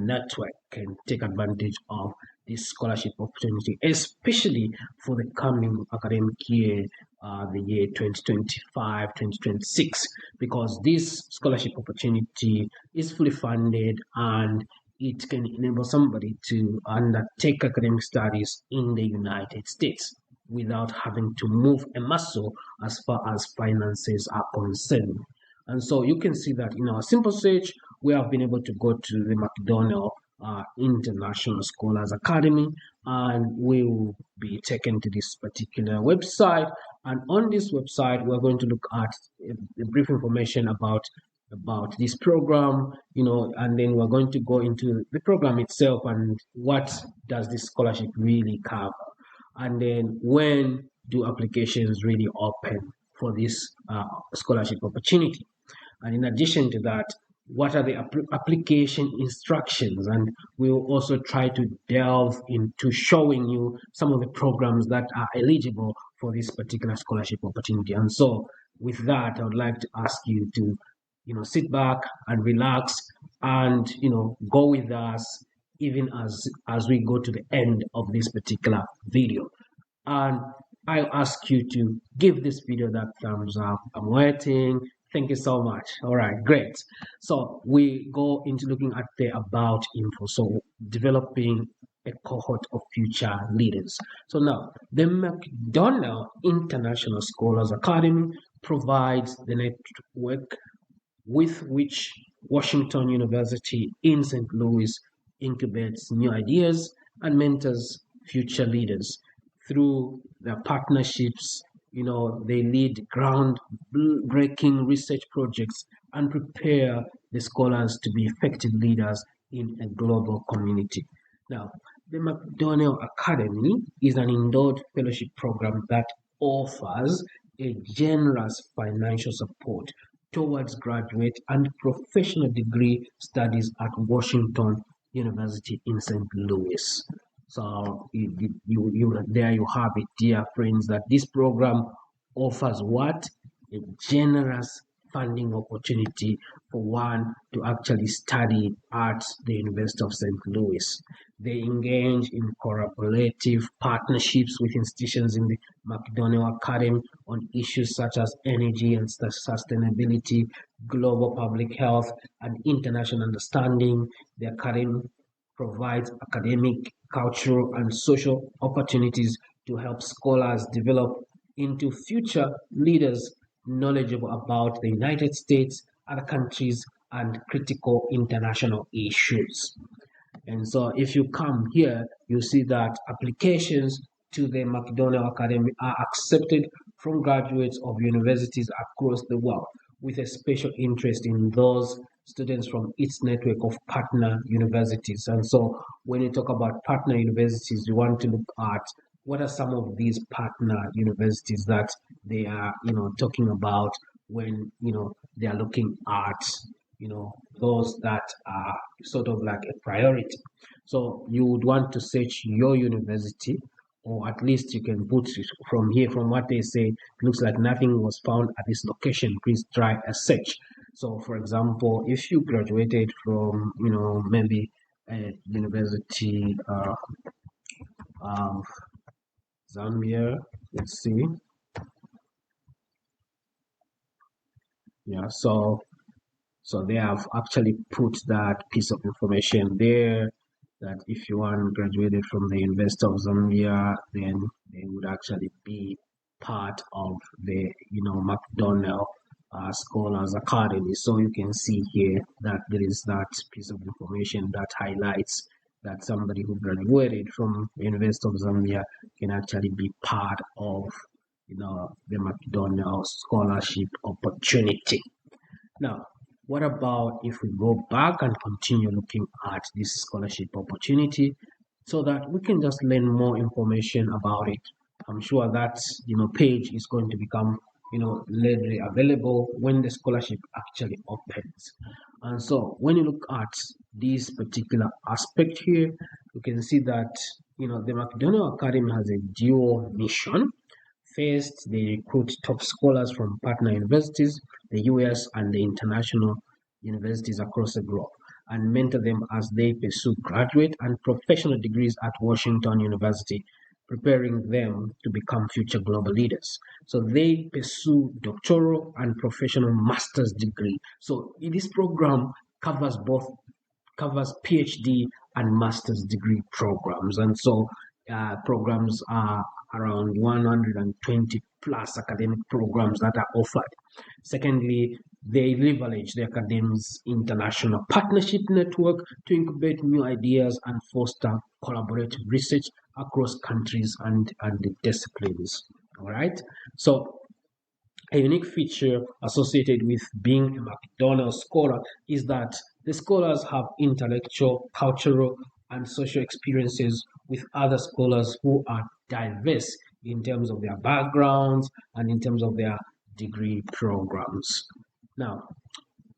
network can take advantage of this scholarship opportunity, especially for the coming academic year, the year 2025-2026, because this scholarship opportunity is fully funded and it can enable somebody to undertake academic studies in the United States without having to move a muscle as far as finances are concerned. And so you can see that in our simple search, we have been able to go to the McDonnell International Scholars Academy, and we will be taken to this particular website. And on this website, we're going to look at a brief information about this program, and then we're going to go into the program itself and what does this scholarship really cover, and then when do applications really open for this scholarship opportunity. And in addition to that, what are the application instructions? And we'll also try to delve into showing you some of the programs that are eligible for this particular scholarship opportunity. And so with that, I would like to ask you to sit back and relax and go with us even as we go to the end of this particular video. And I'll ask you to give this video that thumbs up. I'm waiting. Thank you so much. All right, great. So we go into looking at the about info. So developing a cohort of future leaders. So now the McDonnell International Scholars Academy provides the network with which Washington University in St. Louis incubates new ideas and mentors future leaders. Through their partnerships, they lead groundbreaking research projects and prepare the scholars to be effective leaders in a global community. Now, the McDonnell Academy is an endowed fellowship program that offers a generous financial support towards graduate and professional degree studies at Washington University in St. Louis. So there you have it, dear friends, that this program offers what? A generous funding opportunity for one to actually study at the University of St. Louis. They engage in collaborative partnerships with institutions in the McDonnell Academy on issues such as energy and sustainability, global public health, and international understanding. The Academy provides academic, cultural, and social opportunities to help scholars develop into future leaders knowledgeable about the United States, other countries, and critical international issues. And so if you come here, you see that applications to the McDonnell Academy are accepted from graduates of universities across the world, with a special interest in those students from its network of partner universities. And so when you talk about partner universities, you want to look at what are some of these partner universities that they are talking about when they are looking at those that are sort of like a priority. So you would want to search your university, or at least you can put it from here. From what they say, it looks like nothing was found at this location. Please try a search. So for example, if you graduated from maybe a university of Zambia, let's see. Yeah, so they have actually put that piece of information there, that if you want graduated from the University of Zambia, then they would actually be part of the McDonnell Scholars Academy. So you can see here that there is that piece of information that highlights that somebody who graduated from the University of Zambia can actually be part of the McDonnell scholarship opportunity. Now, what about if we go back and continue looking at this scholarship opportunity so that we can just learn more information about it? I'm sure that page is going to become readily available when the scholarship actually opens. And so when you look at this particular aspect here, you can see that the McDonnell Academy has a dual mission. First, they recruit top scholars from partner universities, the US and the international universities across the globe. and mentor them as they pursue graduate and professional degrees at Washington University, preparing them to become future global leaders. So they pursue doctoral and professional master's degree. So this program covers PhD and master's degree programs. And so programs are around 120 plus academic programs that are offered. Secondly, they leverage the academy's international partnership network to incubate new ideas and foster collaborative research across countries and disciplines. All right. So a unique feature associated with being a McDonnell Scholar is that the scholars have intellectual, cultural, and social experiences with other scholars who are diverse in terms of their backgrounds and in terms of their degree programs. Now,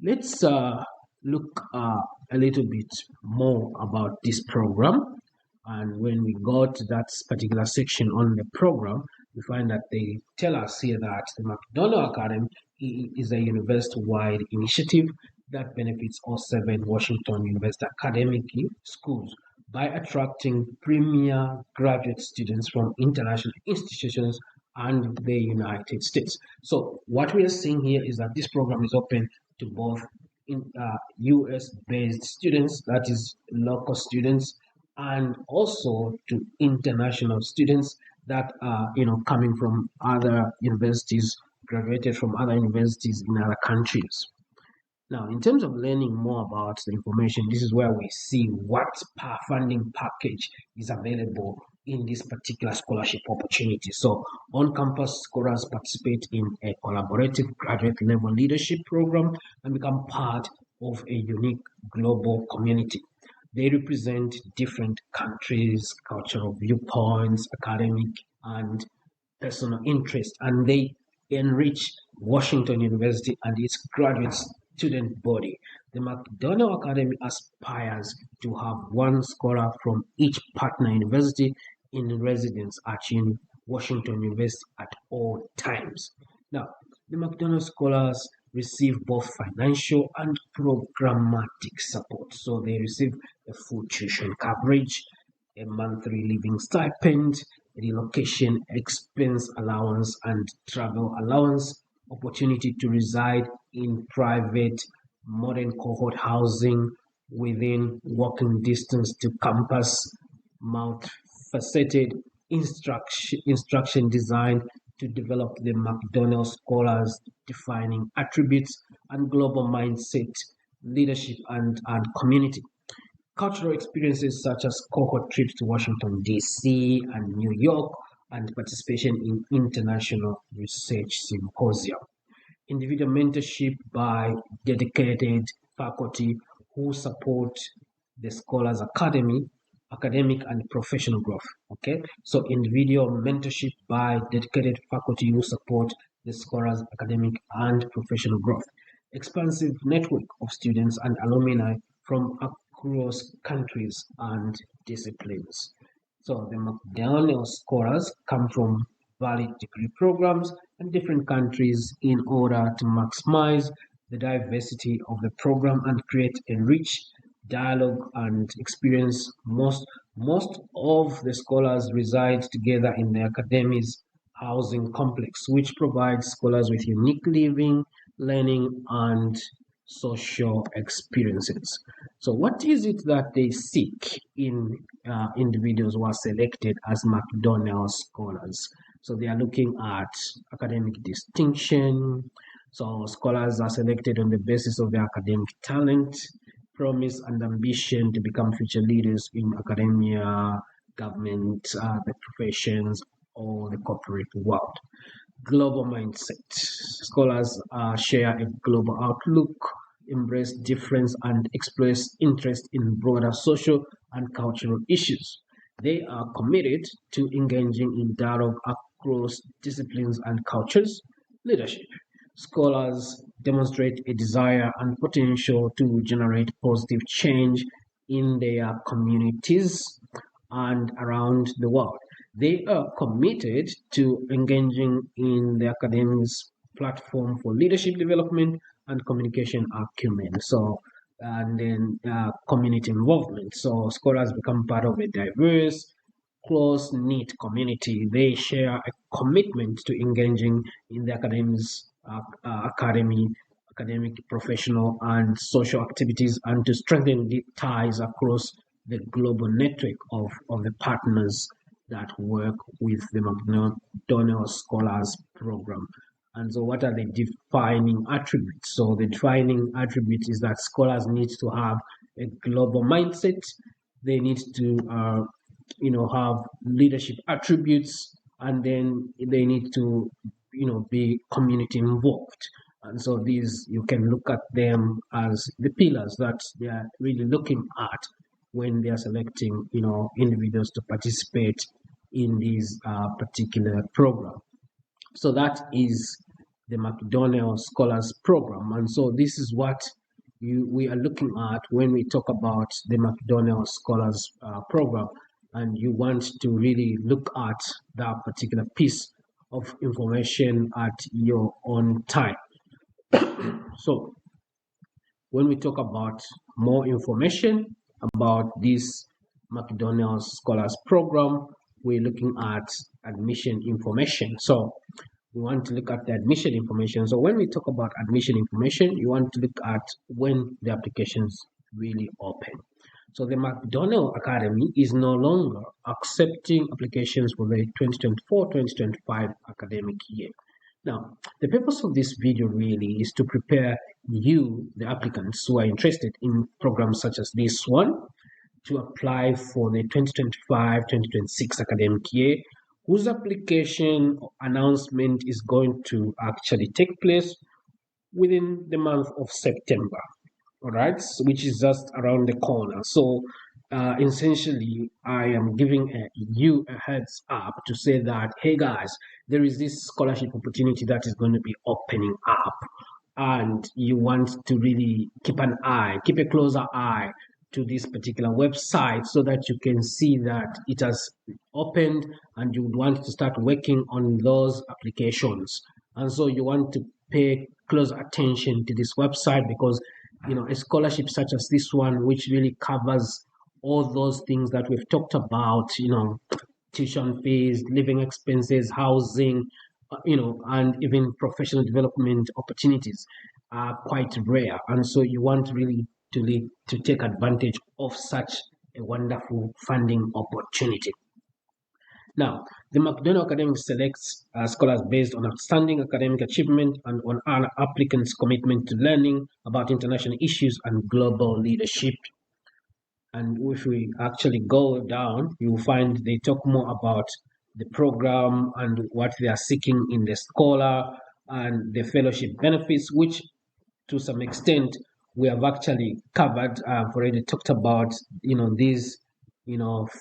let's look a little bit more about this program. And when we go to that particular section on the program, we find that they tell us here that the McDonnell Academy is a university-wide initiative that benefits all 7 Washington University academic schools by attracting premier graduate students from international institutions and the United States. So what we are seeing here is that this program is open to both US-based students, that is local students, and also to international students that are coming from other universities, graduated from other universities in other countries. Now, in terms of learning more about the information, this is where we see what funding package is available in this particular scholarship opportunity. So, on-campus scholars participate in a collaborative graduate level leadership program and become part of a unique global community. They represent different countries, cultural viewpoints, academic and personal interests, and they enrich Washington University and its graduate student body. The McDonnell Academy aspires to have one scholar from each partner university in residence at Washington University at all times. Now, the McDonnell Scholars receive both financial and programmatic support. So they receive a full tuition coverage, a monthly living stipend, a relocation expense allowance and travel allowance, opportunity to reside in private modern cohort housing within walking distance to campus, multifaceted instruction designed to develop the McDonnell Scholars defining attributes and global mindset, leadership, and community. Cultural experiences such as cohort trips to Washington, D.C. and New York, and participation in international research symposia. Individual mentorship by dedicated faculty who support the Scholars Academy, academic and professional growth. Okay, so individual mentorship by dedicated faculty who support the Scholars Academic and professional growth. Expansive network of students and alumni from across countries and disciplines. So the McDonnell Scholars come from valid degree programs in different countries in order to maximize the diversity of the program and create a rich dialogue and experience. Most of the scholars reside together in the academy's housing complex, which provides scholars with unique living, learning, and social experiences. So, what is it that they seek in individuals who are selected as McDonnell Scholars? So, they are looking at academic distinction. So, scholars are selected on the basis of their academic talent, promise, and ambition to become future leaders in academia, government, the professions, or the corporate world. Global mindset. Scholars share a global outlook, embrace difference, and express interest in broader social and cultural issues. They are committed to engaging in dialogue across disciplines and cultures. Leadership. Scholars demonstrate a desire and potential to generate positive change in their communities and around the world. They are committed to engaging in the academy's platform for leadership development and communication acumen. So and then community involvement. So scholars become part of a diverse, close-knit community. They share a commitment to engaging in the academic, professional, and social activities, and to strengthen the ties across the global network of the partners that work with the McDonnell Scholars Program. And so, what are the defining attributes? So, the defining attribute is that scholars need to have a global mindset. They need to, have leadership attributes, and then they need to, be community involved. And so, these you can look at them as the pillars that they are really looking at when they are selecting, individuals to participate in this particular program. So that is the McDonnell Scholars Program. And so this is what we are looking at when we talk about the McDonnell Scholars Program. And you want to really look at that particular piece of information at your own time. So when we talk about more information about this McDonnell Scholars Program, we're looking at admission information. So we want to look at the admission information. So when we talk about admission information, you want to look at when the applications really open. So the McDonnell Academy is no longer accepting applications for the 2024-2025 academic year. Now, the purpose of this video really is to prepare you, the applicants who are interested in programs such as this one, to apply for the 2025-2026 academic year, whose application announcement is going to actually take place within the month of September, all right, which is just around the corner. So essentially, I am giving you a heads up to say that, hey guys, there is this scholarship opportunity that is going to be opening up, and you want to really keep a closer eye to this particular website so that you can see that it has opened and you would want to start working on those applications. And so you want to pay close attention to this website because a scholarship such as this one, which really covers all those things that we've talked about, tuition fees, living expenses, housing, and even professional development opportunities are quite rare. And so you want really to take advantage of such a wonderful funding opportunity. Now, the McDonnell Academy selects scholars based on outstanding academic achievement and on an applicant's commitment to learning about international issues and global leadership. And if we actually go down, you will find they talk more about the program and what they are seeking in the scholar and the fellowship benefits, which to some extent we have actually covered. I've already talked about these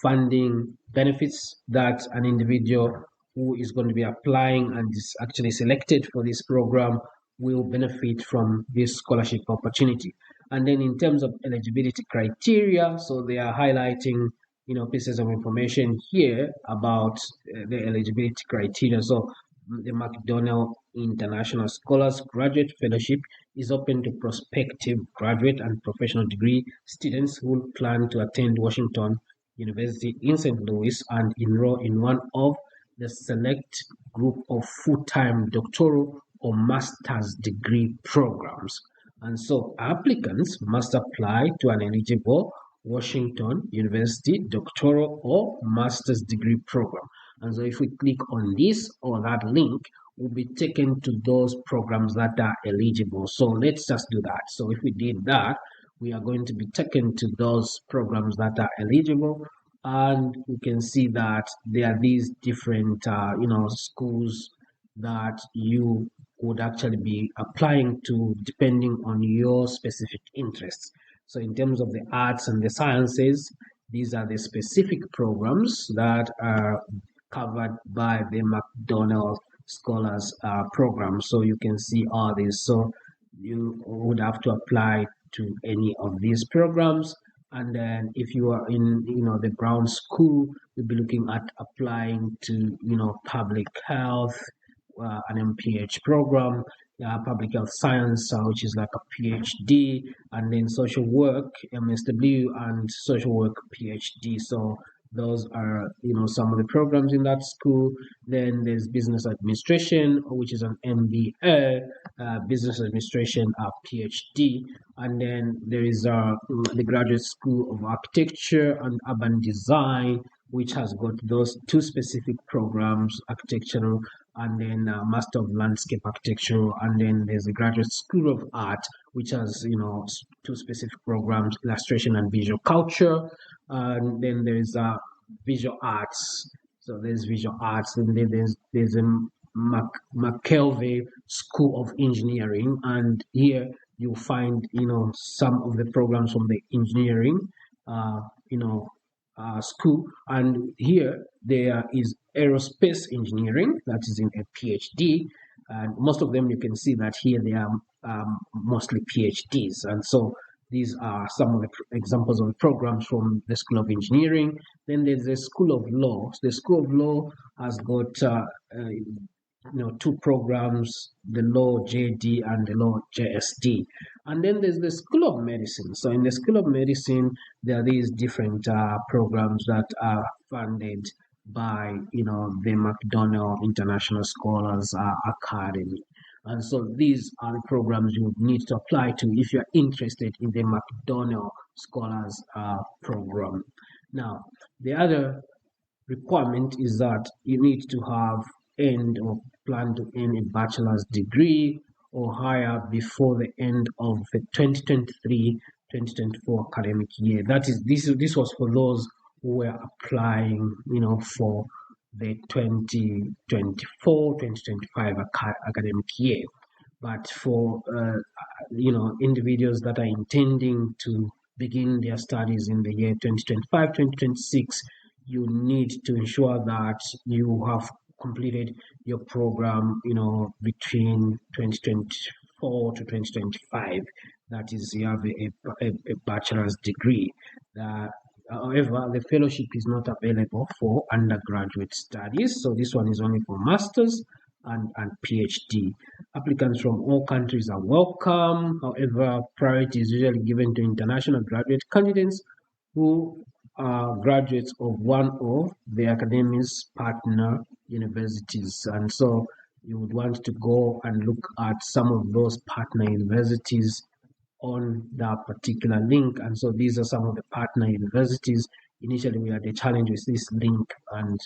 funding benefits that an individual who is going to be applying and is actually selected for this program will benefit from this scholarship opportunity. And then in terms of eligibility criteria, so they are highlighting pieces of information here about the eligibility criteria. So the McDonnell International Scholars Graduate Fellowship is open to prospective graduate and professional degree students who plan to attend Washington University in St. Louis and enroll in one of the select group of full-time doctoral or master's degree programs. And so applicants must apply to an eligible Washington University doctoral or master's degree program. And so if we click on this or that link, we'll be taken to those programs that are eligible. So let's just do that. So if we did that, we are going to be taken to those programs that are eligible. And we can see that there are these different, schools that you would actually be applying to depending on your specific interests. So in terms of the arts and the sciences, these are the specific programs that are covered by the McDonnell Scholars Program. So you can see all these. So you would have to apply to any of these programs. And then if you are in the Brown School, you'll be looking at applying to public health, an MPH program. public health science, which is like a PhD, and then social work, MSW, and social work PhD. So those are, some of the programs in that school. Then there's business administration, which is an MBA, business administration, PhD. And then there is the Graduate School of Architecture and Urban Design, which has got those two specific programs, architectural and then Master of Landscape Architecture. And then there's the Graduate School of Art, which has, two specific programs, illustration and visual culture. And then there's visual arts. So there's visual arts, and then there's a McKelvey School of Engineering, and here you'll find some of the programs from the engineering uh, you know school. And here there is aerospace engineering, that is in a PhD, and most of them you can see that here they are mostly PhDs. And so these are some of the examples of the programs from the School of Engineering. Then there's the School of Law. The School of Law has got two programs, the Law JD and the Law JSD. And then there's the School of Medicine. So in the School of Medicine, there are these different programs that are funded by the McDonnell International Scholars Academy. And so these are the programs you need to apply to if you're interested in the McDonnell Scholars program. Now, the other requirement is that you need to have end or plan to end a bachelor's degree or higher before the end of the 2023-2024 academic year. That is, this was for those who were applying, for the 2024-2025 academic year. But for individuals that are intending to begin their studies in the year 2025-2026, you need to ensure that you have completed your program, between 2024 to 2025. That is, you have a bachelor's degree. However, the fellowship is not available for undergraduate studies. So this one is only for master's and PhD. Applicants from all countries are welcome. However, priority is usually given to international graduate candidates who are graduates of one of the academy's partner universities. And so you would want to go and look at some of those partner universities on that particular link. And so these are some of the partner universities. Initially, we had a challenge with this link, and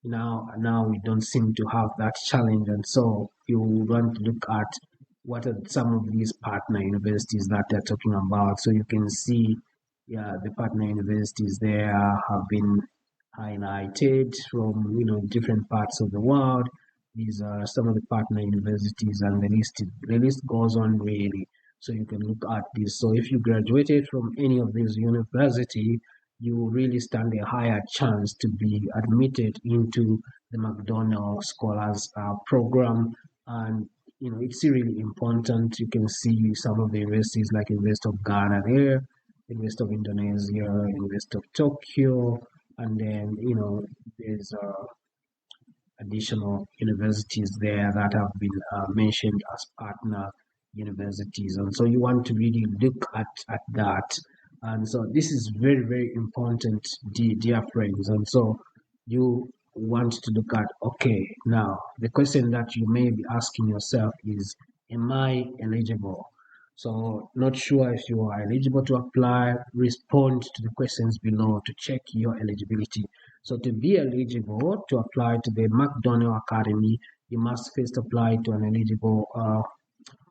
now we don't seem to have that challenge. And so you want to look at what are some of these partner universities that they're talking about. So you can see, the partner universities there have been highlighted from different parts of the world. These are some of the partner universities, and the list goes on really. So you can look at this. So if you graduated from any of these universities, you really stand a higher chance to be admitted into the McDonnell Scholars program. And it's really important. You can see some of the universities like University of Ghana there, University of Indonesia, University of Tokyo, and then there's additional universities there that have been mentioned as partner universities. And so you want to really look at that. And so this is very, very important, dear friends. And so you want to look at, okay, now the question that you may be asking yourself is, am I eligible? So not sure if you are eligible to apply, respond to the questions below to check your eligibility. So to be eligible to apply to the McDonnell Academy, you must first apply to an eligible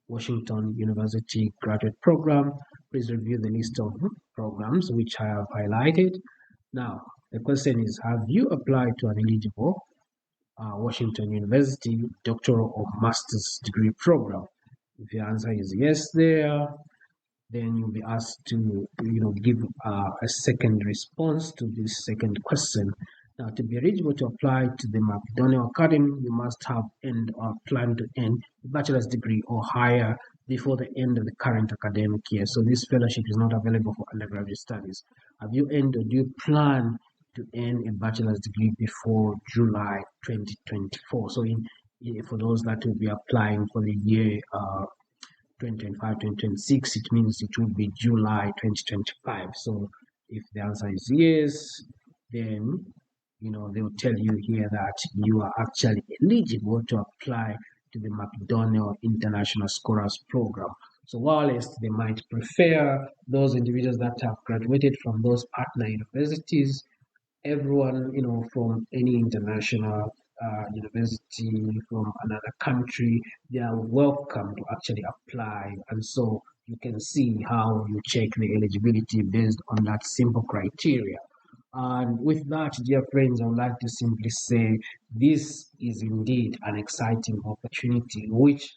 Washington University graduate program. Please review the list of programs which I have highlighted. Now, the question is, have you applied to an eligible Washington University doctoral or master's degree program? If your answer is yes there, then you'll be asked to give a second response to this second question. Now, to be eligible to apply to the McDonnell Academy, you must have end or plan to end a bachelor's degree or higher before the end of the current academic year. So this fellowship is not available for undergraduate studies. Have you end or do you plan to end a bachelor's degree before July 2024? So in for those that will be applying for the year 2025, 2026, it means it would be July 2025. So if the answer is yes, then they'll tell you here that you are actually eligible to apply to the McDonnell International Scholars Program. So whilst they might prefer those individuals that have graduated from those partner universities, everyone, from any international university from another country, they are welcome to actually apply. And so you can see how you check the eligibility based on that simple criteria. And with that, dear friends, I would like to simply say this is indeed an exciting opportunity, which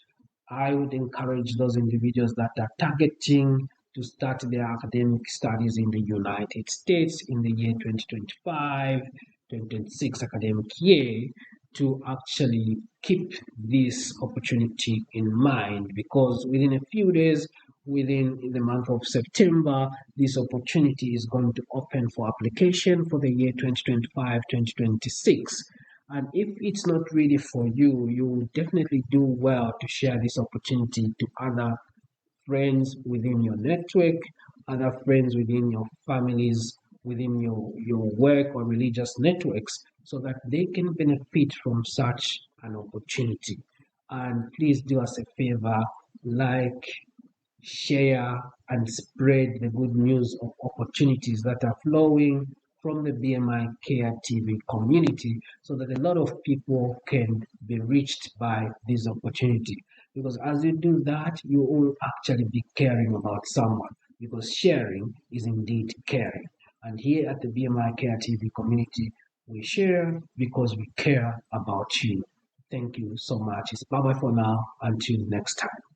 I would encourage those individuals that are targeting to start their academic studies in the United States in the year 2025, 2026 academic year to actually keep this opportunity in mind, because within a few days, within the month of September, this opportunity is going to open for application for the year 2025, 2026. And if it's not really for you, you will definitely do well to share this opportunity to other friends within your network, other friends within your families, within your work or religious networks, so that they can benefit from such an opportunity. And please do us a favor, like, share, and spread the good news of opportunities that are flowing from the BMI Care TV community, so that a lot of people can be reached by this opportunity. Because as you do that, you will actually be caring about someone, because sharing is indeed caring. And here at the BMI Care TV community, we share because we care about you. Thank you so much. It's bye bye for now. Until next time.